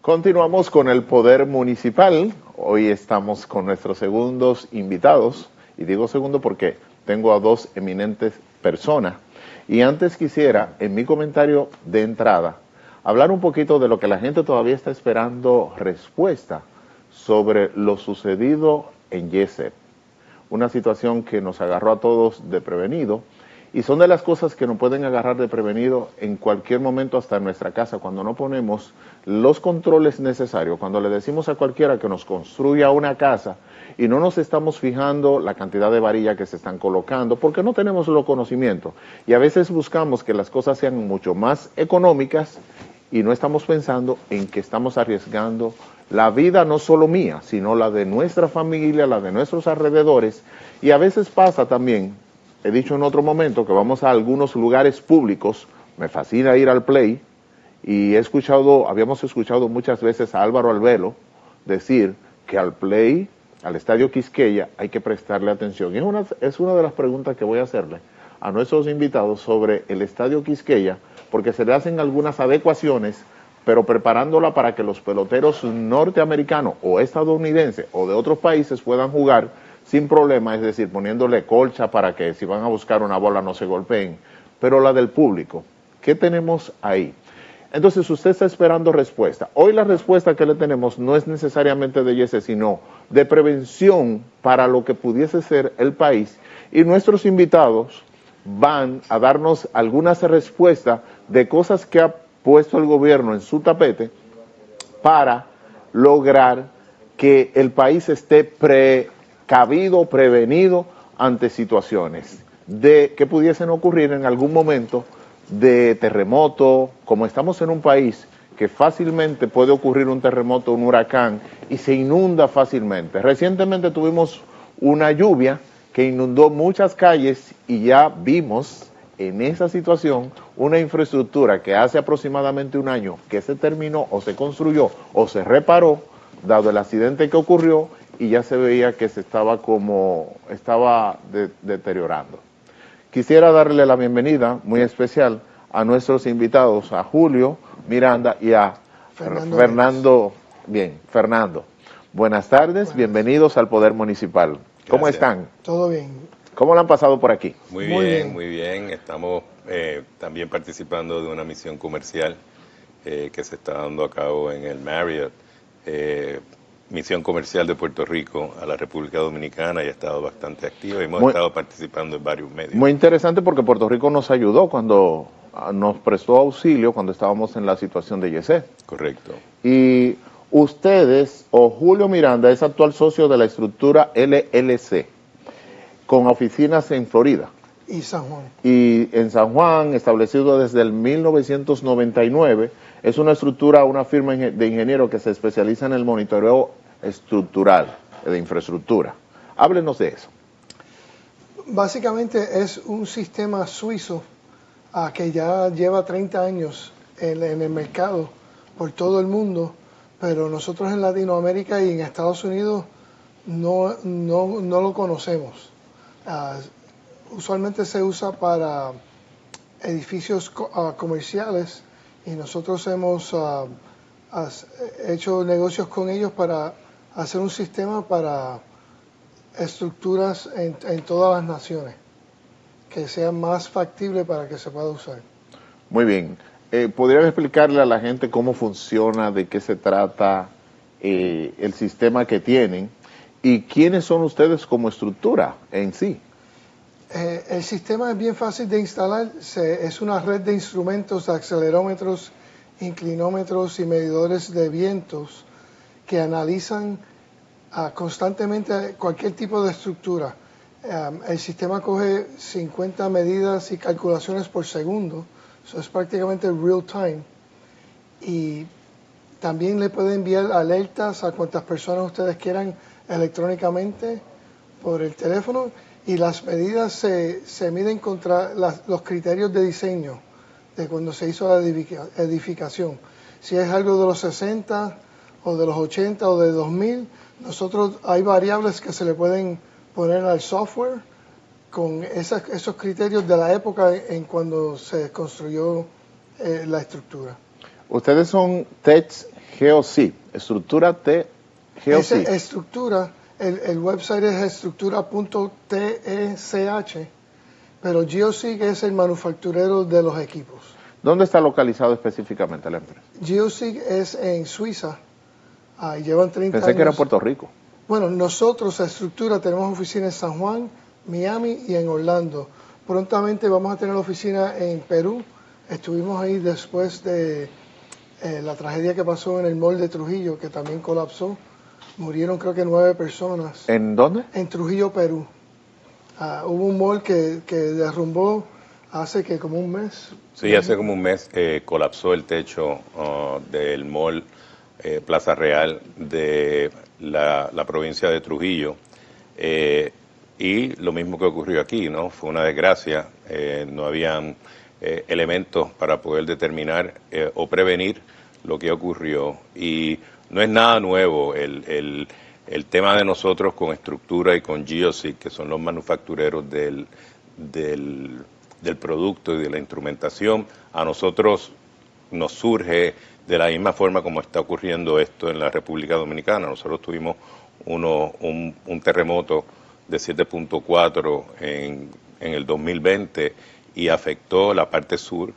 Continuamos con el Poder Municipal. Hoy estamos con nuestros segundos invitados. Y digo segundo porque tengo a dos eminentes personas. Y antes quisiera, en mi comentario de entrada, hablar un poquito de lo que la gente todavía está esperando respuesta sobre lo sucedido en Yesep. Una situación que nos agarró a todos desprevenido. Y son de las cosas que nos pueden agarrar desprevenido en cualquier momento, hasta en nuestra casa, cuando no ponemos los controles necesarios, cuando le decimos a cualquiera que nos construya una casa y no nos estamos fijando la cantidad de varillas que se están colocando, porque no tenemos los conocimientos. Y a veces buscamos que las cosas sean mucho más económicas y no estamos pensando en que estamos arriesgando la vida no solo mía, sino la de nuestra familia, la de nuestros alrededores. Y a veces pasa también. He dicho en otro momento que vamos a algunos lugares públicos, me fascina ir al Play, y habíamos escuchado muchas veces a Álvaro Albelo decir que al Play, al Estadio Quisqueya, hay que prestarle atención. Y es una de las preguntas que voy a hacerle a nuestros invitados sobre el Estadio Quisqueya, porque se le hacen algunas adecuaciones, pero preparándola para que los peloteros norteamericanos o estadounidenses o de otros países puedan jugar sin problema, es decir, poniéndole colcha para que si van a buscar una bola no se golpeen, pero la del público, ¿qué tenemos ahí? Entonces usted está esperando respuesta. Hoy la respuesta que le tenemos no es necesariamente de Yesep, sino de prevención para lo que pudiese ser el país, y nuestros invitados van a darnos algunas respuestas de cosas que ha puesto el gobierno en su tapete para lograr que el país esté prevenido ante situaciones que pudiesen ocurrir en algún momento de terremoto. Como estamos en un país que fácilmente puede ocurrir un terremoto, un huracán, y se inunda fácilmente. Recientemente tuvimos una lluvia que inundó muchas calles y ya vimos en esa situación una infraestructura que hace aproximadamente un año que se terminó o se construyó o se reparó, dado el accidente que ocurrió, y ya se veía que se estaba deteriorando. Quisiera darle la bienvenida muy especial a nuestros invitados, a Julio Miranda y a Fernando. Bien, Fernando. Buenas tardes, bienvenidos al Poder Municipal. ¿Cómo están? Todo bien. ¿Cómo lo han pasado por aquí? Muy bien, muy bien. Estamos también participando de una misión comercial que se está dando a cabo en el Marriott. Misión comercial de Puerto Rico a la República Dominicana, y ha estado bastante activa y hemos estado participando en varios medios. Muy interesante, porque Puerto Rico nos ayudó cuando nos prestó auxilio cuando estábamos en la situación de Yesep. Correcto. Y ustedes, o Julio Miranda, es actual socio de la estructura LLC, con oficinas en Florida. Y San Juan. Y en San Juan, establecido desde el 1999, es una estructura, una firma de ingenieros que se especializa en el monitoreo estructural, de infraestructura. Háblenos de eso. Básicamente es un sistema suizo que ya lleva 30 años en el mercado por todo el mundo, pero nosotros en Latinoamérica y en Estados Unidos no lo conocemos. Usualmente se usa para edificios comerciales, y nosotros hemos hecho negocios con ellos para hacer un sistema para estructuras en todas las naciones, que sea más factible para que se pueda usar. Muy bien. ¿Podrían explicarle a la gente cómo funciona, de qué se trata el sistema que tienen, y quiénes son ustedes como estructura en sí? El sistema es bien fácil de instalar. Es una red de instrumentos, de acelerómetros, inclinómetros y medidores de vientos que analizan constantemente cualquier tipo de estructura. El sistema coge 50 medidas y calculaciones por segundo, eso es prácticamente real time, y también le puede enviar alertas a cuantas personas ustedes quieran electrónicamente por el teléfono, y las medidas se miden contra los criterios de diseño de cuando se hizo la edificación. Si es algo de los 60 o de los 80 o de 2000, hay variables que se le pueden poner al software con esos criterios de la época en cuando se construyó la estructura. Ustedes son Tech GeoSig, estructúrate GeoSig. Esa estructura, el website es estructura.tech, pero GeoSig es el manufacturero de los equipos. ¿Dónde está localizado específicamente la empresa? GeoSig es en Suiza, y llevan 30 Pensé años. que era en Puerto Rico. Bueno, nosotros, Estructura, tenemos oficina en San Juan, Miami y en Orlando. Prontamente vamos a tener oficina en Perú. Estuvimos ahí después de la tragedia que pasó en el mall de Trujillo, que también colapsó. Murieron creo que 9 personas. ¿En dónde? En Trujillo, Perú. Hubo un mall que derrumbó hace que como un mes. Sí, hace como un mes colapsó el techo del mall Plaza Real de la provincia de Trujillo. Y lo mismo que ocurrió aquí, ¿no? Fue una desgracia. No habían elementos para poder determinar o prevenir lo que ocurrió. Y no es nada nuevo el tema de nosotros con Estructura y con GeoSig, que son los manufactureros del producto y de la instrumentación. A nosotros nos surge de la misma forma como está ocurriendo esto en la República Dominicana. Nosotros tuvimos un terremoto de 7.4 en el 2020 y afectó la parte sur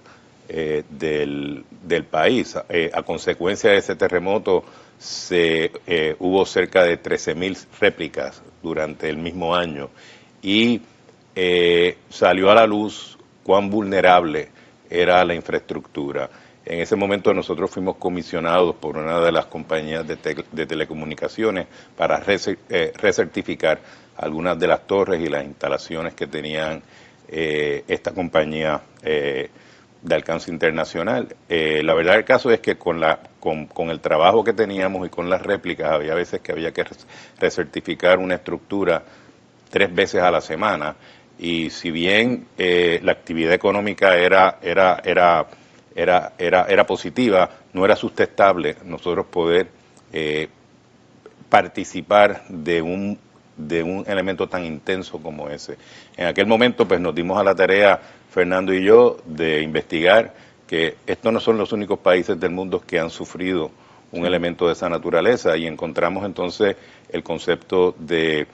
del país. A consecuencia de ese terremoto hubo cerca de 13.000 réplicas durante el mismo año y salió a la luz cuán vulnerable era la infraestructura. En ese momento nosotros fuimos comisionados por una de las compañías de telecomunicaciones para recertificar algunas de las torres y las instalaciones que tenían esta compañía de alcance internacional. La verdad del caso es que con el trabajo que teníamos y con las réplicas había veces que había que recertificar una estructura 3 veces a la semana, y si bien la actividad económica era positiva, no era sustentable nosotros poder participar de un elemento tan intenso como ese. En aquel momento pues nos dimos a la tarea, Fernando y yo, de investigar que estos no son los únicos países del mundo que han sufrido un elemento de esa naturaleza, y encontramos entonces el concepto de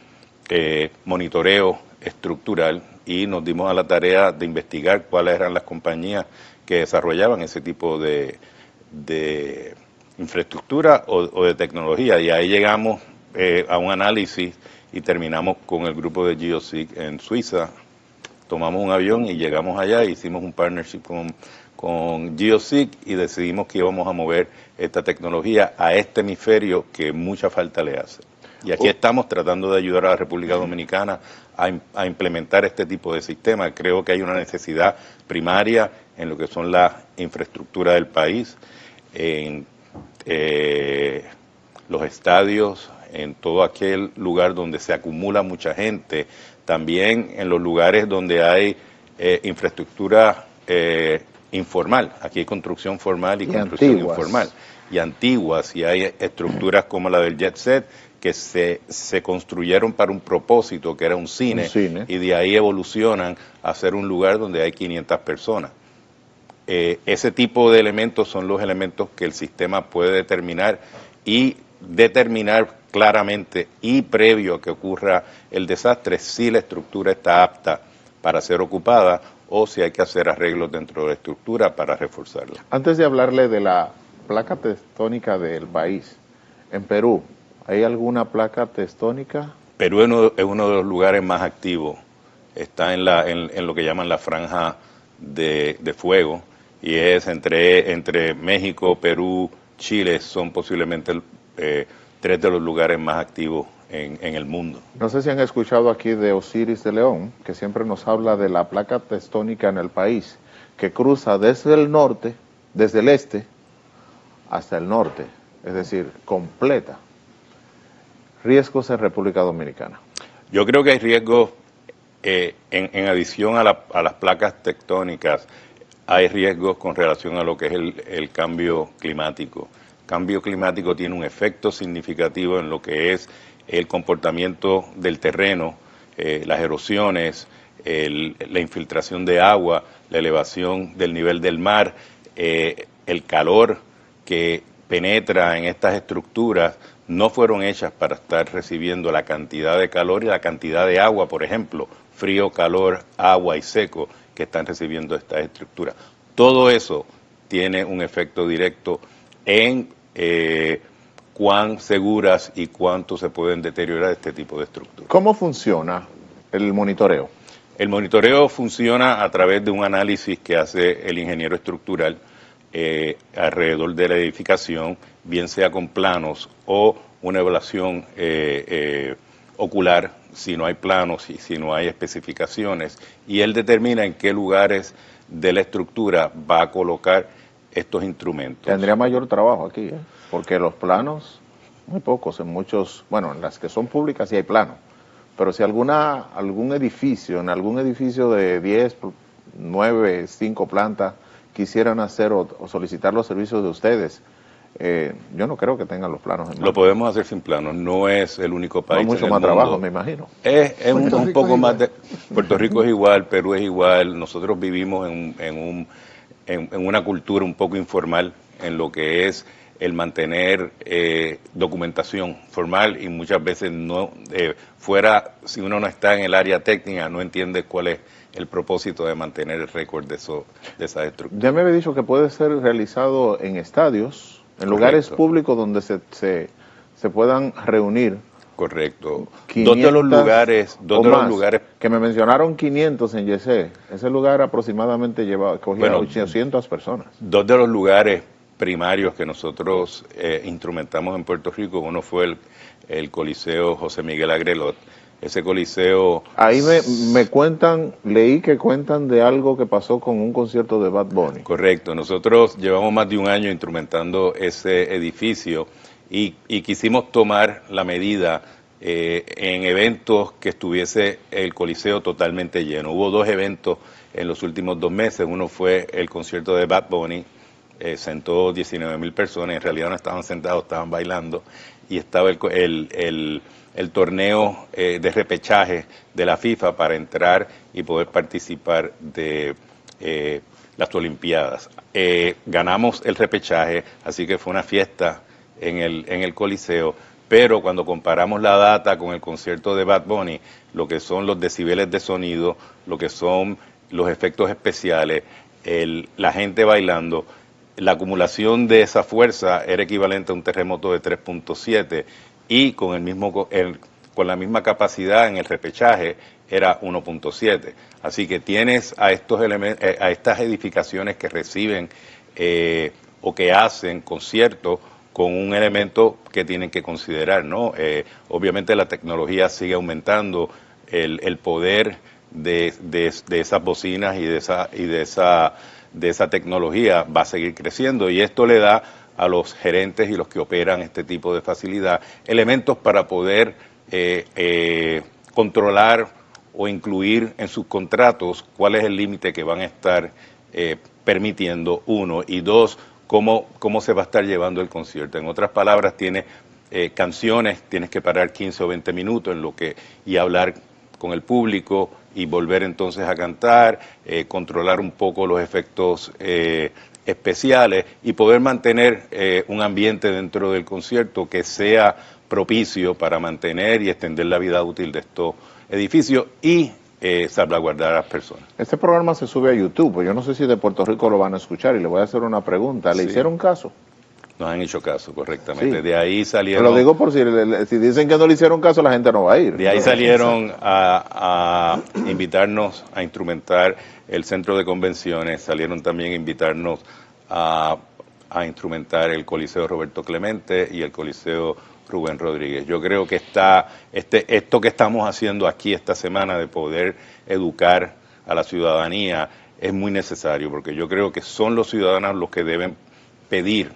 monitoreo estructural, y nos dimos a la tarea de investigar cuáles eran las compañías que desarrollaban ese tipo de infraestructura o de tecnología, y ahí llegamos a un análisis y terminamos con el grupo de GeoSig en Suiza. Tomamos un avión y llegamos allá, hicimos un partnership con GeoSig y decidimos que íbamos a mover esta tecnología a este hemisferio que mucha falta le hace. Y aquí estamos tratando de ayudar a la República Dominicana a implementar este tipo de sistemas. Creo que hay una necesidad primaria en lo que son las infraestructuras del país, en los estadios, en todo aquel lugar donde se acumula mucha gente, también en los lugares donde hay infraestructura informal. Aquí hay construcción formal y construcción informal. Y antiguas, y hay estructuras como la del Jet Set, que se construyeron para un propósito, que era un cine, y de ahí evolucionan a ser un lugar donde hay 500 personas. Ese tipo de elementos son los elementos que el sistema puede determinar claramente y previo a que ocurra el desastre si la estructura está apta para ser ocupada o si hay que hacer arreglos dentro de la estructura para reforzarla. Antes de hablarle de la placa tectónica del país, en Perú, ¿hay alguna placa tectónica? Perú es uno de los lugares más activos. Está en lo que llaman la franja de fuego, y es entre México, Perú, Chile, son posiblemente 3 de los lugares más activos en el mundo. No sé si han escuchado aquí de Osiris de León, que siempre nos habla de la placa tectónica en el país, que cruza desde el norte, desde el este, hasta el norte, es decir, completa. Riesgos en República Dominicana. Yo creo que hay riesgos, en adición a las placas tectónicas, hay riesgos con relación a lo que es el cambio climático. El cambio climático tiene un efecto significativo en lo que es el comportamiento del terreno, las erosiones, la infiltración de agua, la elevación del nivel del mar, el calor que penetra en estas estructuras no fueron hechas para estar recibiendo la cantidad de calor y la cantidad de agua, por ejemplo, frío, calor, agua y seco que están recibiendo estas estructuras. Todo eso tiene un efecto directo en cuán seguras y cuánto se pueden deteriorar este tipo de estructuras. ¿Cómo funciona el monitoreo? El monitoreo funciona a través de un análisis que hace el ingeniero estructural alrededor de la edificación, bien sea con planos o una evaluación ocular, si no hay planos y si no hay especificaciones, y él determina en qué lugares de la estructura va a colocar estos instrumentos. Tendría mayor trabajo aquí, porque los planos, muy pocos, en muchos, bueno, en las que son públicas sí hay planos, pero si algún edificio, en algún edificio de 10, 9, 5 plantas, quisieran hacer o solicitar los servicios de ustedes, yo no creo que tengan los planos en mano. Lo podemos hacer sin planos, no es el único país. No, mucho más trabajo, me imagino. Es un poco más de... Puerto Rico es igual, Perú es igual, nosotros vivimos en una cultura un poco informal en lo que es el mantener documentación formal, y muchas veces no fuera, si uno no está en el área técnica, no entiende cuál es el propósito de mantener el récord de esas estructuras. Ya me había dicho que puede ser realizado en estadios, en lugares públicos donde se puedan reunir. Correcto. Dos de los lugares que me mencionaron 500 en Yesé. Ese lugar aproximadamente cogía 800 personas. Dos de los lugares primarios que nosotros instrumentamos en Puerto Rico, uno fue el Coliseo José Miguel Agrelot. Ese coliseo... Ahí me cuentan, leí que cuentan de algo que pasó con un concierto de Bad Bunny. Correcto, nosotros llevamos más de un año instrumentando ese edificio y quisimos tomar la medida en eventos que estuviese el coliseo totalmente lleno. Hubo 2 eventos en los últimos 2 meses, uno fue el concierto de Bad Bunny, sentó 19,000 personas, en realidad no estaban sentados, estaban bailando, y estaba el torneo de repechaje de la FIFA para entrar y poder participar de las Olimpiadas. Ganamos el repechaje, así que fue una fiesta en el Coliseo, pero cuando comparamos la data con el concierto de Bad Bunny, lo que son los decibeles de sonido, lo que son los efectos especiales, la gente bailando, la acumulación de esa fuerza era equivalente a un terremoto de 3.7, y con con la misma capacidad en el repechaje era 1.7. Así que tienes a estas edificaciones que reciben o que hacen conciertos con un elemento que tienen que considerar, ¿no? Obviamente la tecnología sigue aumentando, el poder de esas bocinas y de esa tecnología va a seguir creciendo, y esto le da a los gerentes y los que operan este tipo de facilidad elementos para poder controlar o incluir en sus contratos cuál es el límite que van a estar permitiendo, 1, y 2, cómo se va a estar llevando el concierto. En otras palabras, tiene canciones, tienes que parar 15 o 20 minutos y hablar con el público y volver entonces a cantar, controlar un poco los efectos especiales y poder mantener un ambiente dentro del concierto que sea propicio para mantener y extender la vida útil de estos edificios y salvaguardar a las personas. Este programa se sube a YouTube, yo no sé si de Puerto Rico lo van a escuchar, y le voy a hacer una pregunta. ¿Le hicieron caso? Nos han hecho caso, correctamente. Sí. De ahí salieron... Lo digo por si dicen que no le hicieron caso, la gente no va a ir. De ahí salieron a invitarnos a instrumentar el centro de convenciones, salieron también a invitarnos a instrumentar el Coliseo Roberto Clemente y el Coliseo Rubén Rodríguez. Yo creo que esto que estamos haciendo aquí esta semana de poder educar a la ciudadanía es muy necesario, porque yo creo que son los ciudadanos los que deben pedir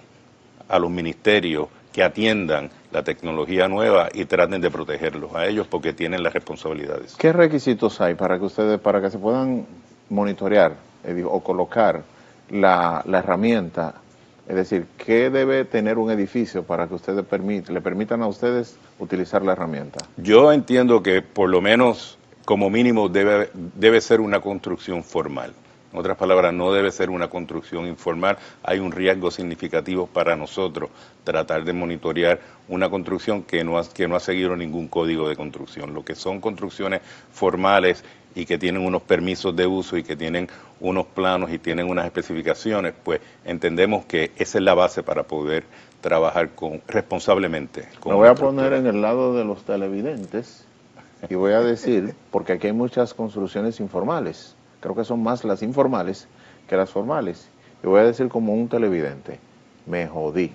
a los ministerios que atiendan la tecnología nueva y traten de protegerlos a ellos, porque tienen las responsabilidades. ¿Qué requisitos hay para que se puedan monitorear o colocar la herramienta? Es decir, ¿qué debe tener un edificio para que ustedes le permitan a ustedes utilizar la herramienta? Yo entiendo que por lo menos como mínimo debe ser una construcción formal. En otras palabras, no debe ser una construcción informal. Hay un riesgo significativo para nosotros tratar de monitorear una construcción que no ha seguido ningún código de construcción. Lo que son construcciones formales y que tienen unos permisos de uso y que tienen unos planos y tienen unas especificaciones, pues entendemos que esa es la base para poder trabajar responsablemente. Me voy a poner en el lado de los televidentes y voy a decir, porque aquí hay muchas construcciones informales, creo que son más las informales que las formales, y voy a decir como un televidente, me jodí.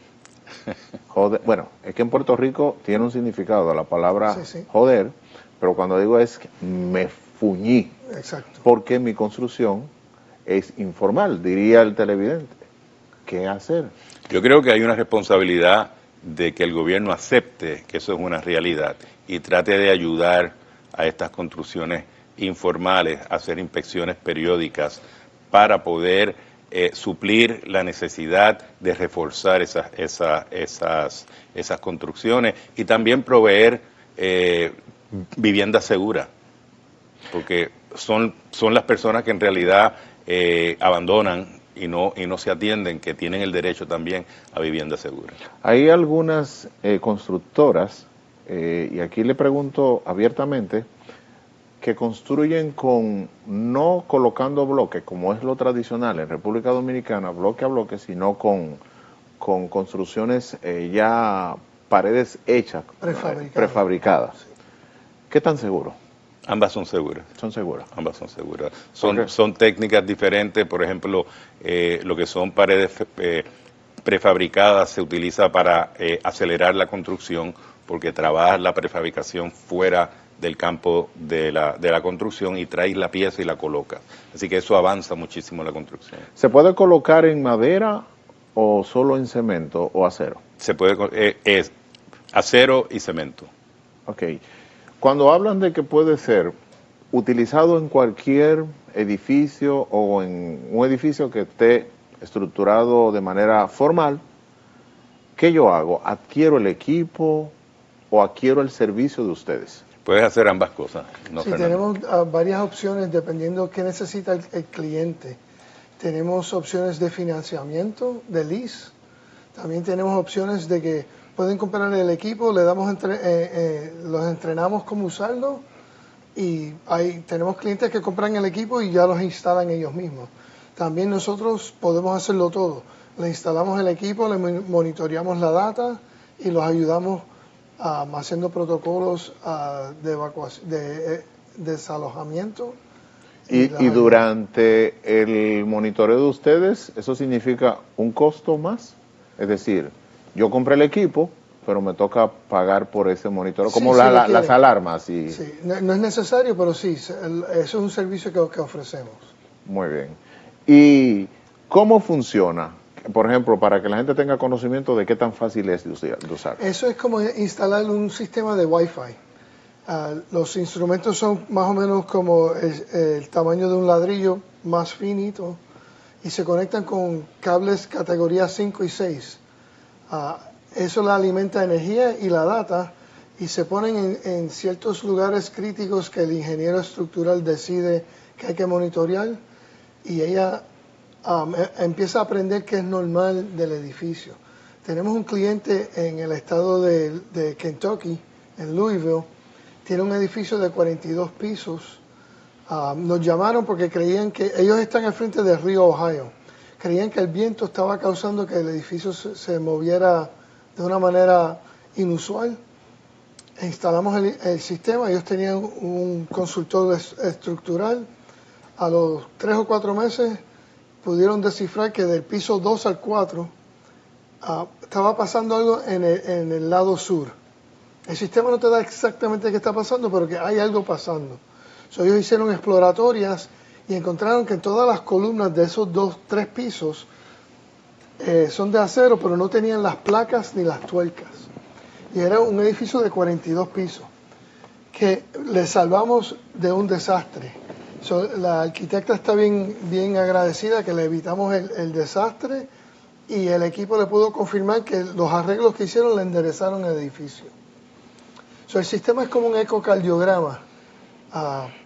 Joder. Bueno, es que en Puerto Rico tiene un significado la palabra joder, pero cuando digo es que me fuñí. Exacto. Porque mi construcción es informal, diría el televidente. ¿Qué hacer? Yo creo que hay una responsabilidad de que el gobierno acepte que eso es una realidad y trate de ayudar a estas construcciones informales a hacer inspecciones periódicas para poder suplir la necesidad de reforzar esas construcciones y también proveer viviendas seguras, porque son las personas que en realidad abandonan y no se atienden, que tienen el derecho también a vivienda segura. Hay algunas constructoras, y aquí le pregunto abiertamente, que construyen no colocando bloques, como es lo tradicional en República Dominicana, bloque a bloque, sino con construcciones ya paredes hechas, prefabricadas. Sí. ¿Qué tan seguro? Ambas son seguras. Son seguras. Ambas son seguras. Son técnicas diferentes. Por ejemplo, lo que son paredes prefabricadas se utiliza para acelerar la construcción, porque trabajas la prefabricación fuera del campo de la construcción y traes la pieza y la colocas. Así que eso avanza muchísimo la construcción. ¿Se puede colocar en madera o solo en cemento o acero? Se puede, es acero y cemento. Ok. Cuando hablan de que puede ser utilizado en cualquier edificio o en un edificio que esté estructurado de manera formal, ¿qué yo hago? ¿Adquiero el equipo o adquiero el servicio de ustedes? Puedes hacer ambas cosas. No, sí, tenemos varias opciones dependiendo qué necesita el cliente. Tenemos opciones de financiamiento, de lease. También tenemos opciones de que pueden comprar el equipo, le damos los entrenamos cómo usarlo, y tenemos clientes que compran el equipo y ya los instalan ellos mismos. También nosotros podemos hacerlo todo. Le instalamos el equipo, le monitoreamos la data y los ayudamos haciendo protocolos de evacuación, de desalojamiento. Y durante el monitoreo de ustedes, ¿eso significa un costo más? Es decir, yo compré el equipo, pero me toca pagar por ese monitoreo, como las alarmas. Sí, no es necesario, pero sí, eso es un servicio que ofrecemos. Muy bien. ¿Y cómo funciona? Por ejemplo, para que la gente tenga conocimiento de qué tan fácil es de usar. Eso es como instalar un sistema de Wi-Fi. Los instrumentos son más o menos como el tamaño de un ladrillo, más finito, y se conectan con cables categoría 5 y 6. Eso le alimenta energía y la data, y se ponen en ciertos lugares críticos que el ingeniero estructural decide que hay que monitorear, y ella empieza a aprender qué es normal del edificio. Tenemos un cliente en el estado de Kentucky, en Louisville, tiene un edificio de 42 pisos. Nos llamaron porque creían que ellos están al frente del río Ohio. Creían que el viento estaba causando que el edificio se moviera de una manera inusual. Instalamos el sistema, ellos tenían un consultor estructural. A los 3 o 4 meses pudieron descifrar que del piso 2 al 4 estaba pasando algo en el lado sur. El sistema no te da exactamente qué está pasando, pero que hay algo pasando. Ellos hicieron exploratorias y encontraron que todas las columnas de esos 3 pisos son de acero, pero no tenían las placas ni las tuercas. Y era un edificio de 42 pisos, que le salvamos de un desastre. La arquitecta está bien agradecida que le evitamos el desastre, y el equipo le pudo confirmar que los arreglos que hicieron le enderezaron el edificio. El sistema es como un ecocardiograma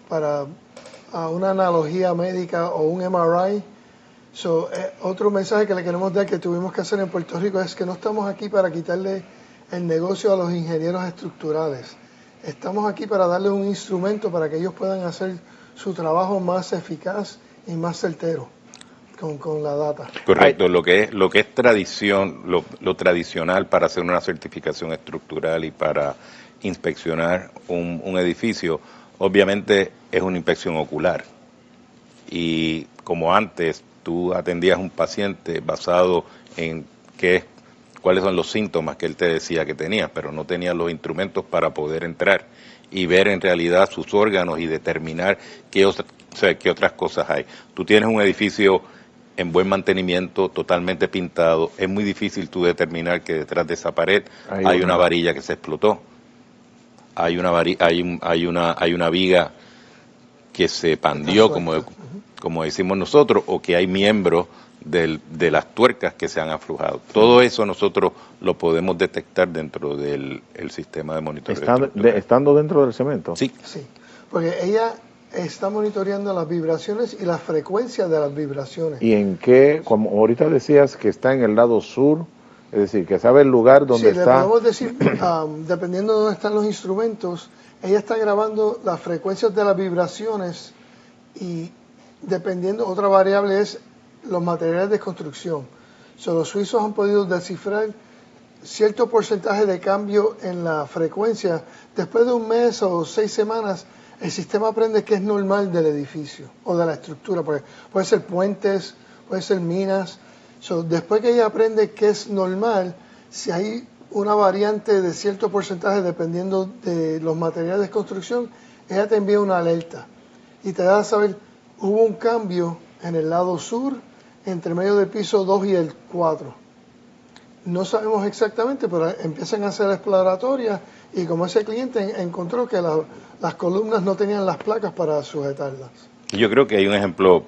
para una analogía médica o un MRI. Otro mensaje que le queremos dar que tuvimos que hacer en Puerto Rico es que no estamos aquí para quitarle el negocio a los ingenieros estructurales. Estamos aquí para darle un instrumento para que ellos puedan hacer su trabajo más eficaz y más certero con la data. Correcto, lo que es tradición, lo tradicional para hacer una certificación estructural y para inspeccionar un edificio, obviamente es una inspección ocular. Y como antes tú atendías a un paciente basado en cuáles son los síntomas que él te decía que tenía, pero no tenías los instrumentos para poder entrar y ver en realidad sus órganos y determinar qué otras cosas hay. Tú tienes un edificio en buen mantenimiento, totalmente pintado, es muy difícil tú determinar que detrás de esa pared hay una varilla que se explotó, hay una viga que se pandió, como decimos nosotros, o que hay miembros de las tuercas que se han aflojado. Todo eso nosotros lo podemos detectar dentro del sistema de monitoreo. ¿Estando dentro del cemento? Sí. Sí, porque ella está monitoreando las vibraciones y la frecuencia de las vibraciones. ¿Y en qué? Como ahorita decías que está en el lado sur, es decir, que sabe el lugar donde está. Sí, le podemos decir, dependiendo de dónde están los instrumentos, ella está grabando las frecuencias de las vibraciones y dependiendo, otra variable es los materiales de construcción. Los suizos han podido descifrar cierto porcentaje de cambio en la frecuencia. Después de un mes o 6 semanas, el sistema aprende que es normal del edificio o de la estructura, porque puede ser puentes, puede ser minas. Después que ella aprende que es normal, si hay una variante de cierto porcentaje dependiendo de los materiales de construcción, ella te envía una alerta y te da a saber, hubo un cambio en el lado sur, entre medio del piso 2 y el 4. No sabemos exactamente, pero empiezan a hacer exploratorias y como ese cliente encontró que las columnas no tenían las placas para sujetarlas. Yo creo que hay un ejemplo,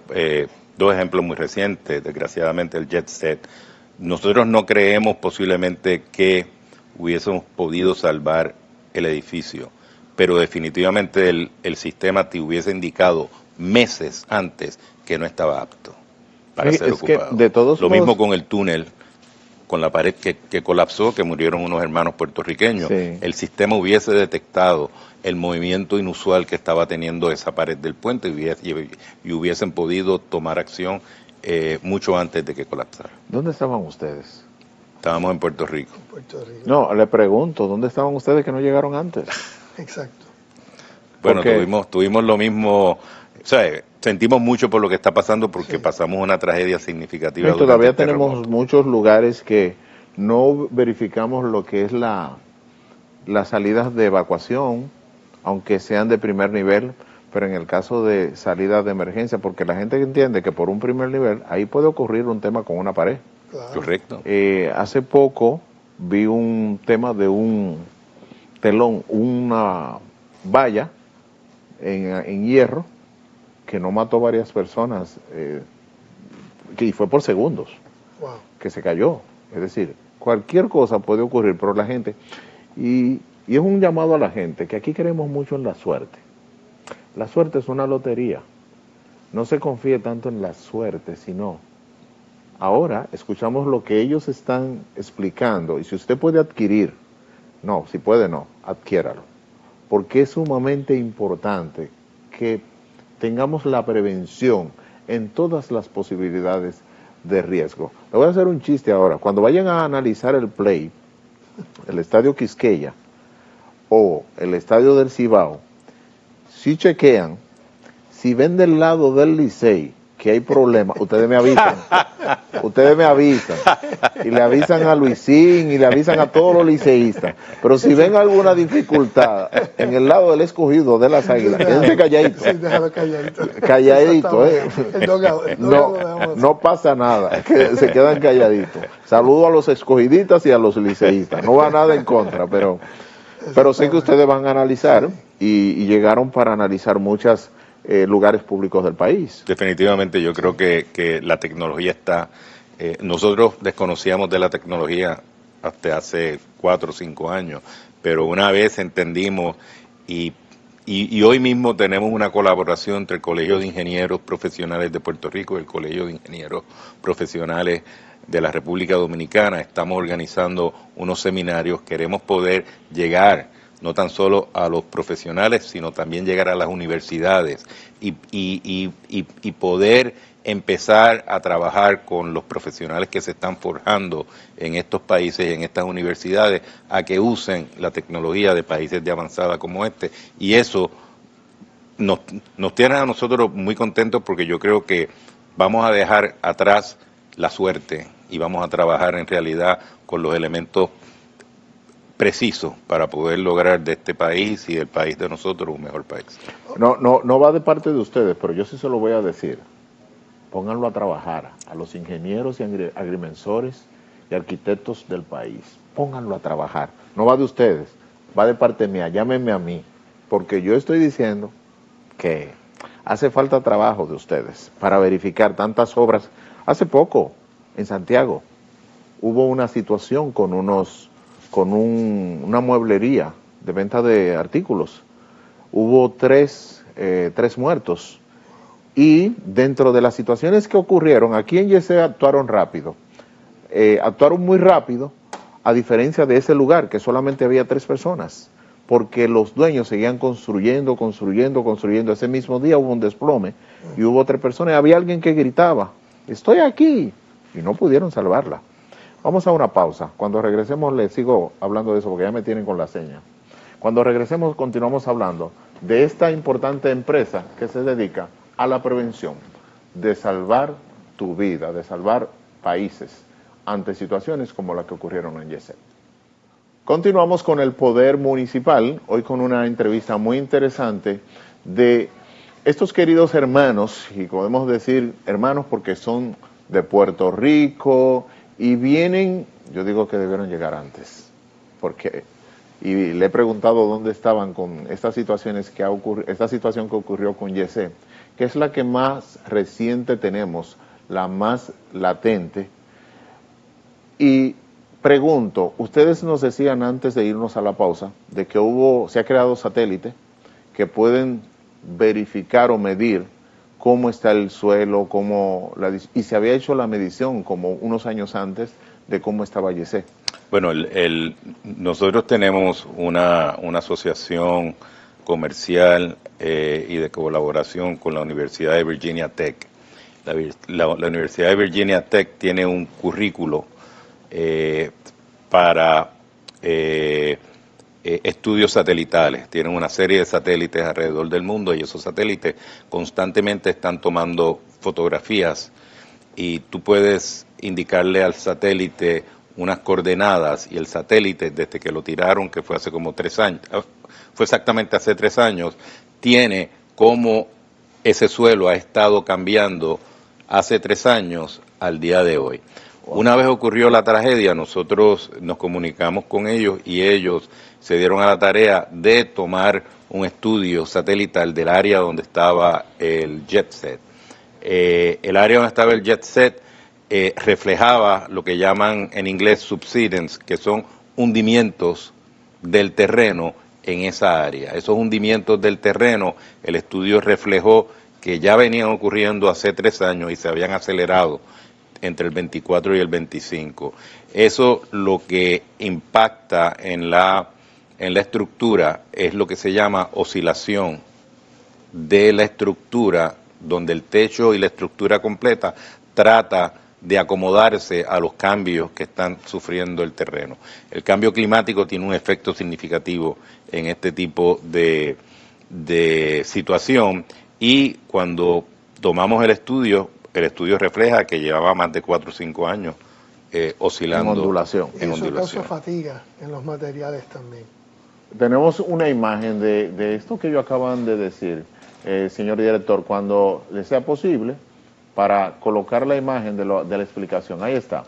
dos ejemplos muy recientes, desgraciadamente el jet set. Nosotros no creemos posiblemente que hubiésemos podido salvar el edificio, pero definitivamente el sistema te hubiese indicado meses antes que no estaba apto para ser ocupado. De todos Lo mismo con el túnel, con la pared que colapsó, que murieron unos hermanos puertorriqueños. Sí. El sistema hubiese detectado el movimiento inusual que estaba teniendo esa pared del puente y hubiesen podido tomar acción mucho antes de que colapsara. ¿Dónde estaban ustedes? Estábamos en Puerto Rico. No, le pregunto, ¿dónde estaban ustedes que no llegaron antes? Exacto. Bueno, tuvimos lo mismo, o sea, sentimos mucho por lo que está pasando porque pasamos una tragedia significativa. Y todavía tenemos muchos lugares que no verificamos lo que es las salidas de evacuación, aunque sean de primer nivel, pero en el caso de salidas de emergencia, porque la gente entiende que por un primer nivel ahí puede ocurrir un tema con una pared. Claro. Correcto. Hace poco vi un tema de un telón, una valla en hierro que no mató varias personas, y fue por segundos. Wow. Que se cayó. Es decir, cualquier cosa puede ocurrir, pero la gente, y es un llamado a la gente, que aquí creemos mucho en la suerte. La suerte es una lotería. No se confíe tanto en la suerte, sino ahora escuchamos lo que ellos están explicando, y si usted puede adquirir, no, si puede no, adquiéralo, porque es sumamente importante que tengamos la prevención en todas las posibilidades de riesgo. Le voy a hacer un chiste ahora. Cuando vayan a analizar el play, el estadio Quisqueya o el estadio del Cibao, si chequean, si ven del lado del Licey que hay problemas, ustedes me avisan. Ustedes me avisan. Y le avisan a Luisín y le avisan a todos los liceístas. Pero si ven alguna dificultad en el lado del Escogido de las Águilas, quédense calladitos. Sí, déjalo calladito. Calladito, El no pasa nada, que se quedan calladitos. Saludo a los escogiditas y a los liceístas. No va nada en contra, pero sé que ustedes van a analizar y llegaron para analizar muchas lugares públicos del país. Definitivamente yo creo que la tecnología está, nosotros desconocíamos de la tecnología hasta hace 4 o 5 años, pero una vez entendimos y y hoy mismo tenemos una colaboración entre el Colegio de Ingenieros Profesionales de Puerto Rico y el Colegio de Ingenieros Profesionales de la República Dominicana. Estamos organizando unos seminarios, queremos poder llegar no tan solo a los profesionales, sino también llegar a las universidades y poder empezar a trabajar con los profesionales que se están forjando en estos países y en estas universidades a que usen la tecnología de países de avanzada como este. Y eso nos tiene a nosotros muy contentos porque yo creo que vamos a dejar atrás la suerte y vamos a trabajar en realidad con los elementos preciso para poder lograr de este país y del país de nosotros un mejor país. No va de parte de ustedes, pero yo sí se lo voy a decir. Pónganlo a trabajar, a los ingenieros y agrimensores y arquitectos del país. Pónganlo a trabajar. No va de ustedes, va de parte mía. Llámenme a mí, porque yo estoy diciendo que hace falta trabajo de ustedes para verificar tantas obras. Hace poco, en Santiago, hubo una situación con una mueblería de venta de artículos. Hubo tres muertos. Y dentro de las situaciones que ocurrieron, aquí en Yesé actuaron rápido. Actuaron muy rápido, a diferencia de ese lugar, que solamente había 3 personas, porque los dueños seguían construyendo. Ese mismo día hubo un desplome y hubo 3 personas. Había alguien que gritaba, estoy aquí, y no pudieron salvarla. Vamos a una pausa. Cuando regresemos les sigo hablando de eso, porque ya me tienen con la seña. Cuando regresemos continuamos hablando de esta importante empresa que se dedica a la prevención, de salvar tu vida, de salvar países ante situaciones como la que ocurrieron en Yesé. Continuamos con el Poder Municipal, hoy con una entrevista muy interesante de estos queridos hermanos, y podemos decir hermanos porque son de Puerto Rico y vienen, yo digo que debieron llegar antes, porque y le he preguntado dónde estaban con estas situaciones que esta situación que ocurrió con Yesé, que es la que más reciente tenemos, la más latente. Y pregunto, ustedes nos decían antes de irnos a la pausa de que se ha creado satélites que pueden verificar o medir cómo está el suelo, y se había hecho la medición como unos años antes de cómo estaba Yesé. Bueno, nosotros tenemos una asociación comercial y de colaboración con la Universidad de Virginia Tech. La Universidad de Virginia Tech tiene un currículo para estudios satelitales. Tienen una serie de satélites alrededor del mundo y esos satélites constantemente están tomando fotografías y tú puedes indicarle al satélite unas coordenadas y el satélite, desde que lo tiraron, que fue hace como 3 años, fue exactamente hace 3 años, tiene cómo ese suelo ha estado cambiando hace 3 años al día de hoy. Una vez ocurrió la tragedia, nosotros nos comunicamos con ellos y ellos se dieron a la tarea de tomar un estudio satelital del área donde estaba el jet set. El área donde estaba el jet set reflejaba lo que llaman en inglés subsidence, que son hundimientos del terreno en esa área. Esos hundimientos del terreno, el estudio reflejó que ya venían ocurriendo hace 3 años y se habían acelerado entre el 24 y el 25. Eso lo que impacta en la estructura es lo que se llama oscilación de la estructura, donde el techo y la estructura completa trata de acomodarse a los cambios que están sufriendo el terreno. El cambio climático tiene un efecto significativo en este tipo de situación y cuando tomamos el estudio refleja que llevaba más de 4 o 5 años oscilando. En ondulación. Eso causa fatiga en los materiales también. Tenemos una imagen de esto que ellos acaban de decir, señor director, cuando le sea posible, para colocar la imagen de la explicación. Ahí está.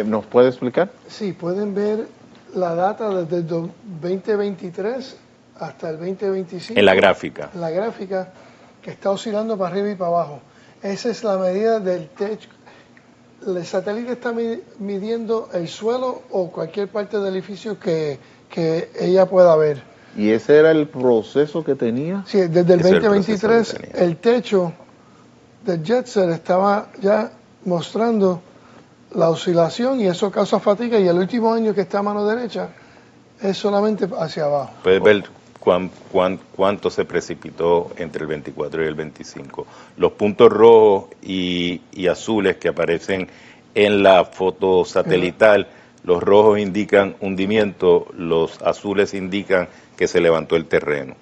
¿Nos puede explicar? Sí, pueden ver la data desde el 2023 hasta el 2025. En la gráfica. En la gráfica, que está oscilando para arriba y para abajo. Esa es la medida del techo. El satélite está midiendo el suelo o cualquier parte del edificio que ella pueda ver. ¿Y ese era el proceso que tenía? Sí, desde el Ese es el 2023 proceso que tenía. el techo del JetSet estaba ya mostrando la oscilación y eso causa fatiga, y el último año que está a mano derecha es solamente hacia abajo. Puedes ver cuánto se precipitó entre el 24 y el 25. Los puntos rojos y azules que aparecen en la foto satelital, los rojos indican hundimiento, los azules indican que se levantó el terreno.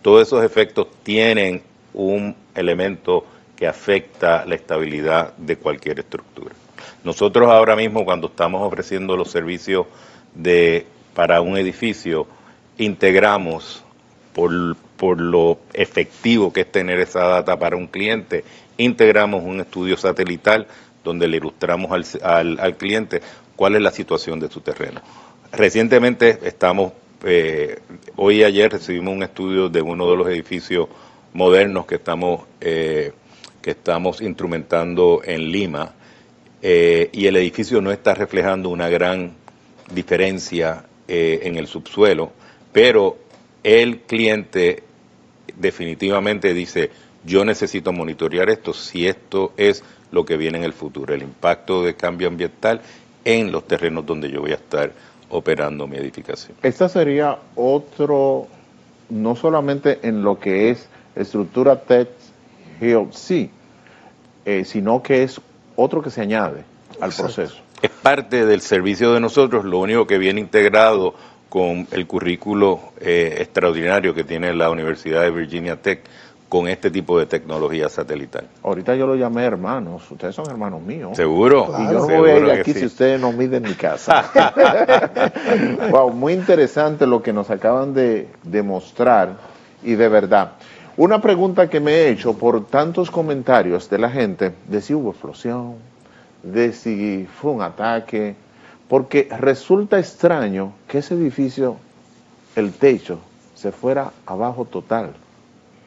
Todos esos efectos tienen un elemento que afecta la estabilidad de cualquier estructura. Nosotros ahora mismo, cuando estamos ofreciendo los servicios para un edificio, integramos por lo efectivo que es tener esa data para un cliente, integramos un estudio satelital donde le ilustramos al cliente cuál es la situación de su terreno. Recientemente hoy y ayer recibimos un estudio de uno de los edificios modernos que estamos instrumentando en Lima, y el edificio no está reflejando una gran diferencia en el subsuelo, pero el cliente definitivamente dice, yo necesito monitorear esto, si esto es lo que viene en el futuro, el impacto de cambio ambiental en los terrenos donde yo voy a estar operando mi edificación. Esta sería otro, no solamente en lo que es estructura TEC-HILC, sino que es otro que se añade al proceso. Es parte del servicio de nosotros, lo único que viene integrado con el currículo extraordinario que tiene la Universidad de Virginia Tech con este tipo de tecnología satelital. Ahorita yo lo llamé hermanos, ustedes son hermanos míos. ¿Seguro? Claro. Y yo no Seguro voy a ir que aquí sí. si ustedes no miden mi casa. Wow, muy interesante lo que nos acaban de mostrar, y de verdad. Una pregunta que me he hecho por tantos comentarios de la gente, de si hubo explosión, de si fue un ataque, porque resulta extraño que ese edificio, el techo, se fuera abajo total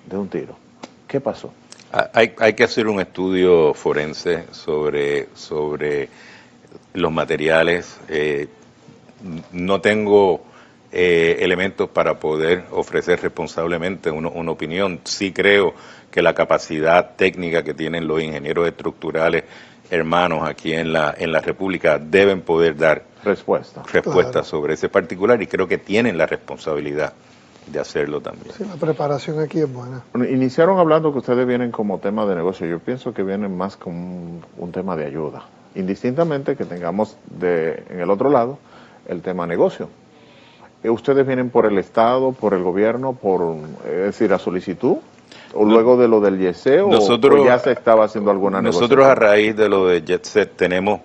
de un tiro. ¿Qué pasó? Hay que hacer un estudio forense sobre los materiales. No tengo elementos para poder ofrecer responsablemente una opinión. Sí creo que la capacidad técnica que tienen los ingenieros estructurales hermanos aquí en la República deben poder dar Respuesta. Claro. sobre ese particular, y creo que tienen la responsabilidad de hacerlo también. Sí, la preparación aquí es buena. Bueno, iniciaron hablando que ustedes vienen como tema de negocio. Yo pienso que vienen más como un tema de ayuda. Indistintamente que tengamos en el otro lado el tema negocio. ¿Ustedes vienen por el Estado, por el gobierno, es decir, a solicitud? ¿O luego de lo del YESE o ya se estaba haciendo alguna negociación? Nosotros, a raíz de lo de JetSet, tenemos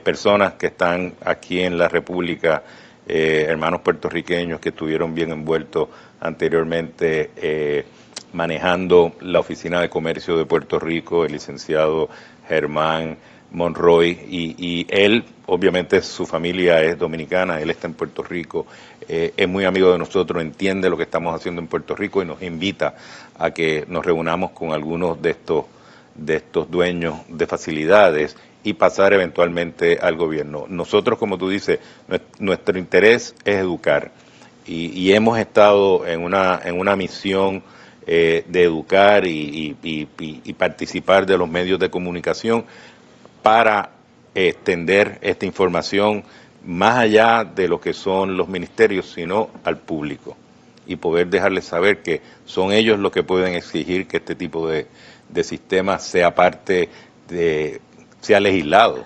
personas que están aquí en la República, hermanos puertorriqueños que estuvieron bien envueltos anteriormente manejando la Oficina de Comercio de Puerto Rico, el licenciado Germán Monroy, y él, obviamente su familia es dominicana, él está en Puerto Rico, es muy amigo de nosotros, entiende lo que estamos haciendo en Puerto Rico y nos invita a que nos reunamos con algunos de estos dueños de facilidades y pasar eventualmente al gobierno. Nosotros, como tú dices, nuestro interés es educar, y hemos estado en una misión de educar y participar de los medios de comunicación para extender esta información más allá de lo que son los ministerios, sino al público, y poder dejarles saber que son ellos los que pueden exigir que este tipo de sistema sea sea legislado,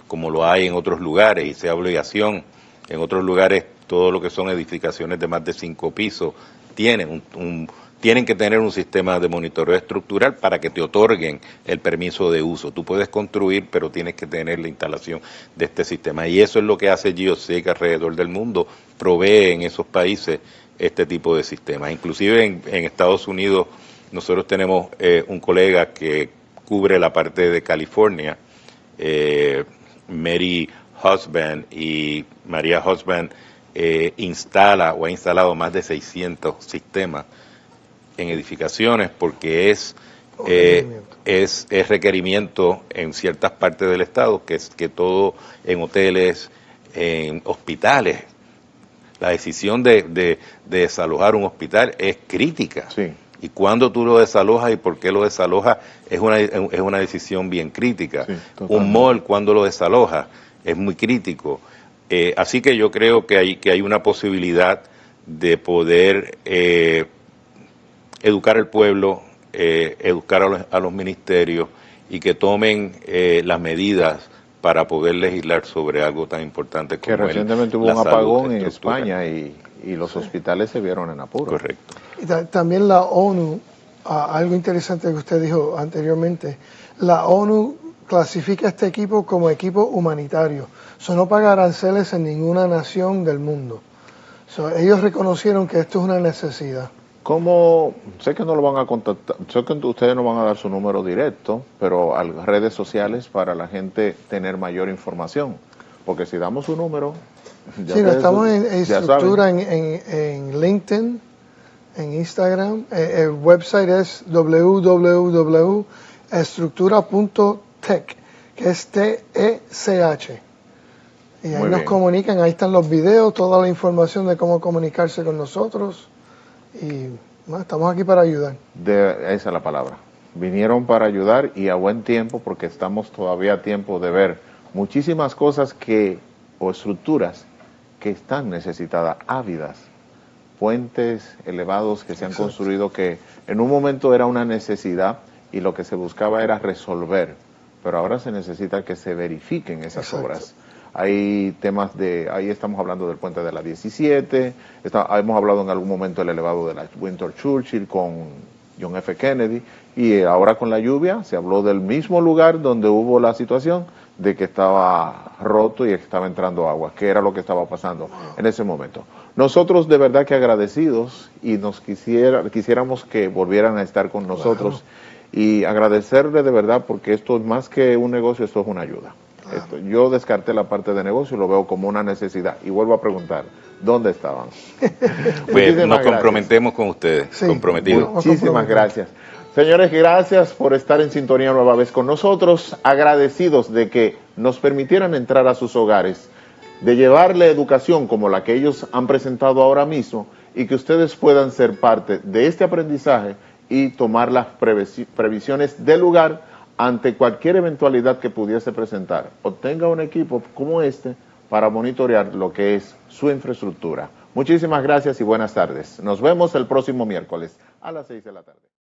como lo hay en otros lugares, y sea obligación. En otros lugares, todo lo que son edificaciones de más de 5 pisos tienen tienen que tener un sistema de monitoreo estructural para que te otorguen el permiso de uso. Tú puedes construir, pero tienes que tener la instalación de este sistema. Y eso es lo que hace Geosec alrededor del mundo, provee en esos países este tipo de sistemas. Inclusive en Estados Unidos, nosotros tenemos un colega que cubre la parte de California, Mary Husband, y María Husband instala o ha instalado más de 600 sistemas en edificaciones, porque es requerimiento en ciertas partes del estado que todo en hoteles, en hospitales, la decisión de desalojar un hospital es crítica. Sí. Y cuando tú lo desalojas y por qué lo desalojas es una decisión bien crítica. Sí, un mall, cuando lo desalojas, es muy crítico. Así que yo creo que hay una posibilidad de poder educar al pueblo, educar a los ministerios y que tomen las medidas para poder legislar sobre algo tan importante como que recientemente hubo un apagón en España y los hospitales se vieron en apuro. Correcto. Y también la ONU, algo interesante que usted dijo anteriormente, la ONU clasifica este equipo como equipo humanitario. No paga aranceles en ninguna nación del mundo. Ellos reconocieron que esto es una necesidad. ¿Cómo? Sé que no lo van a contactar, sé que ustedes no van a dar su número directo, pero a las redes sociales para la gente tener mayor información. Porque si damos su número... Sí, estamos en estructura en LinkedIn, en Instagram. El website es www.estructura.tech, que es TECH. Y ahí nos comunican, ahí están los videos, toda la información de cómo comunicarse con nosotros. Y bueno, estamos aquí para ayudar. Esa es la palabra. Vinieron para ayudar y a buen tiempo, porque estamos todavía a tiempo de ver muchísimas cosas o estructuras que están necesitadas, ávidas, puentes elevados que se han construido que en un momento era una necesidad y lo que se buscaba era resolver, pero ahora se necesita que se verifiquen esas obras. Hay temas ahí estamos hablando del puente de la 17, hemos hablado en algún momento del elevado de la Winter Churchill con John F. Kennedy, y ahora con la lluvia se habló del mismo lugar donde hubo la situación de que estaba roto y estaba entrando agua, que era lo que estaba pasando en ese momento. Nosotros de verdad que agradecidos y quisiéramos que volvieran a estar con nosotros y agradecerle de verdad porque esto es más que un negocio, esto es una ayuda. Yo descarté la parte de negocio y lo veo como una necesidad. Y vuelvo a preguntar, ¿dónde estaban? Pues nos comprometemos con ustedes, sí, comprometidos. Muchísimas gracias. Señores, gracias por estar en sintonía nueva vez con nosotros. Agradecidos de que nos permitieran entrar a sus hogares, de llevarle educación como la que ellos han presentado ahora mismo y que ustedes puedan ser parte de este aprendizaje y tomar las previsiones del lugar ante cualquier eventualidad que pudiese presentar. Obtenga un equipo como este para monitorear lo que es su infraestructura. Muchísimas gracias y buenas tardes. Nos vemos el próximo miércoles a las 6 de la tarde.